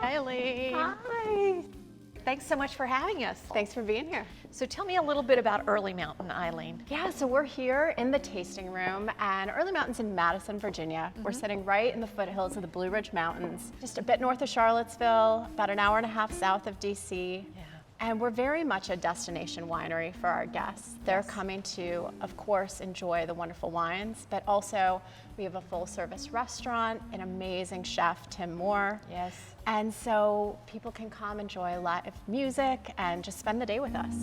Eileen. Hi. Thanks so much for having us. Thanks for being here. So tell me a little bit about Early Mountain, Eileen. Yeah, so we're here in the tasting room, and Early Mountain's in Madison, Virginia. We're sitting right in the foothills of the Blue Ridge Mountains, just a bit north of Charlottesville, about an hour and a half south of DC. Yeah. And we're very much a destination winery for our guests. They're coming to, of course, enjoy the wonderful wines, but also we have a full-service restaurant, an amazing chef, Tim Moore. Yes. And so people can come enjoy live music and just spend the day with us.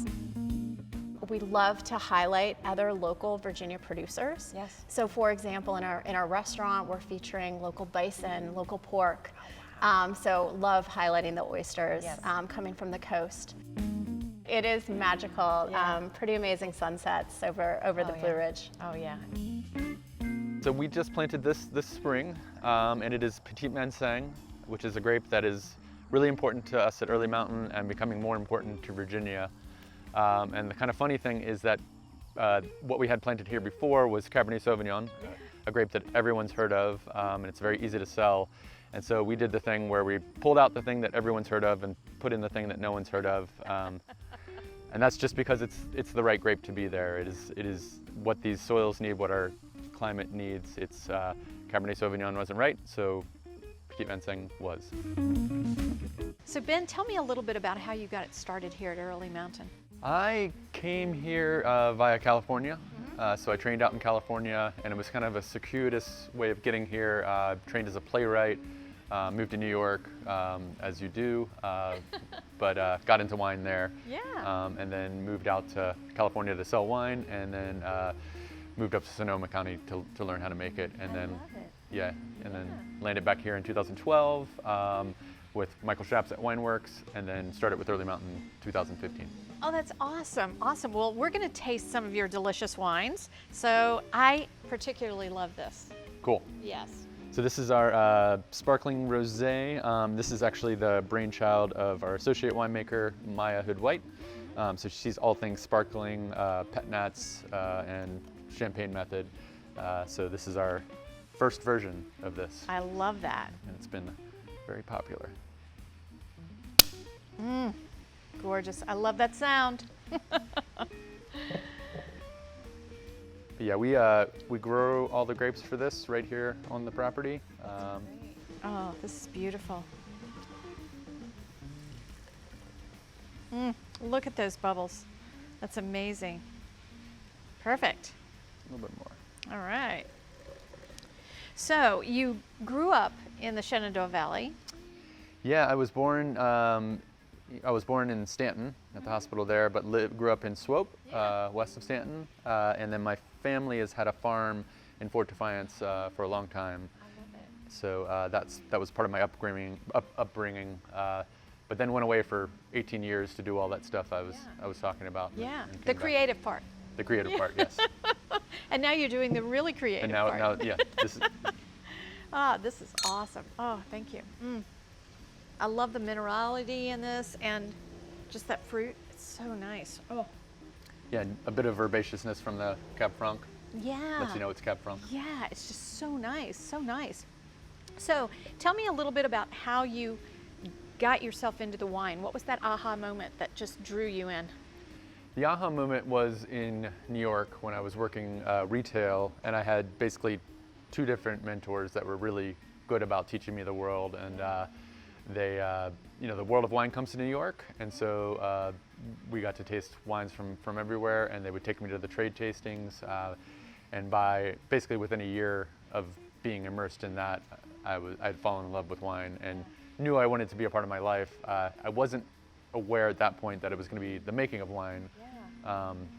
We love to highlight other local Virginia producers. Yes. So for example, in our restaurant, we're featuring local bison, local pork. So love highlighting the oysters coming from the coast. It is magical, pretty amazing sunsets over the Blue Ridge. Oh yeah. So we just planted this spring, and it is Petit Manseng, which is a grape that is really important to us at Early Mountain and becoming more important to Virginia. And the kind of funny thing is that what we had planted here before was Cabernet Sauvignon, a grape that everyone's heard of, and it's very easy to sell. And so we did the thing where we pulled out the thing that everyone's heard of and put in the thing that no one's heard of. And that's just because it's the right grape to be there. It is what these soils need, what our climate needs. It's Cabernet Sauvignon wasn't right, so Petit Manseng was. So Ben, tell me a little bit about how you got it started here at Early Mountain. I came here via California. So I trained out in California, and it was kind of a circuitous way of getting here. Trained as a playwright, moved to New York, as you do, but got into wine there. Yeah. And then moved out to California to sell wine, and then moved up to Sonoma County to learn how to make it. And then, then landed back here in 2012 with Michael Schapps at Wineworks, and then started with Early Mountain 2015. Oh, that's awesome. Awesome. Well, we're going to taste some of your delicious wines. So I particularly love this. Cool. Yes. So this is our sparkling rosé. This is actually the brainchild of our associate winemaker, Maya Hood-White. So she's all things sparkling, pet nats, and champagne method. So this is our first version of this. I love that. And it's been very popular. Gorgeous. I love that sound. But yeah, we grow all the grapes for this right here on the property. Oh, this is beautiful. Look at those bubbles. That's amazing. Perfect. A little bit more. All right. So you grew up in the Shenandoah Valley. Yeah, I was born in Stanton at the hospital there, but grew up in Swope, west of Stanton. And then my family has had a farm in Fort Defiance for a long time. I love it. So that was part of my upbringing. But then went away for 18 years to do all that stuff I was talking about. Yeah, and the came creative back. part. The creative part, yes. And now you're doing the really creative And now, part. this is, This is awesome. Oh, thank you. I love the minerality in this and just that fruit. It's so nice. Oh. yeah, a bit of herbaceousness from the Cab Franc. Yeah. Lets you know it's Cab Franc. Yeah, it's just so nice, so nice. So tell me a little bit about how you got yourself into the wine. What was that aha moment that just drew you in? The aha moment was in New York when I was working retail, and I had basically two different mentors that were really good about teaching me the world. And the world of wine comes to New York, and so we got to taste wines from everywhere, and they would take me to the trade tastings. And by basically within a year of being immersed in that, I'd fallen in love with wine and knew I wanted to be a part of my life. I wasn't aware at that point that it was going to be the making of wine,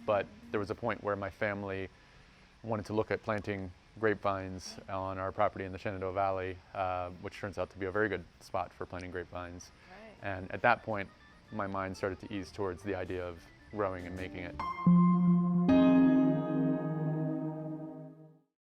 but there was a point where my family wanted to look at planting grapevines on our property in the Shenandoah Valley, which turns out to be a very good spot for planting grapevines. Right. And at that point, my mind started to ease towards the idea of growing and making it.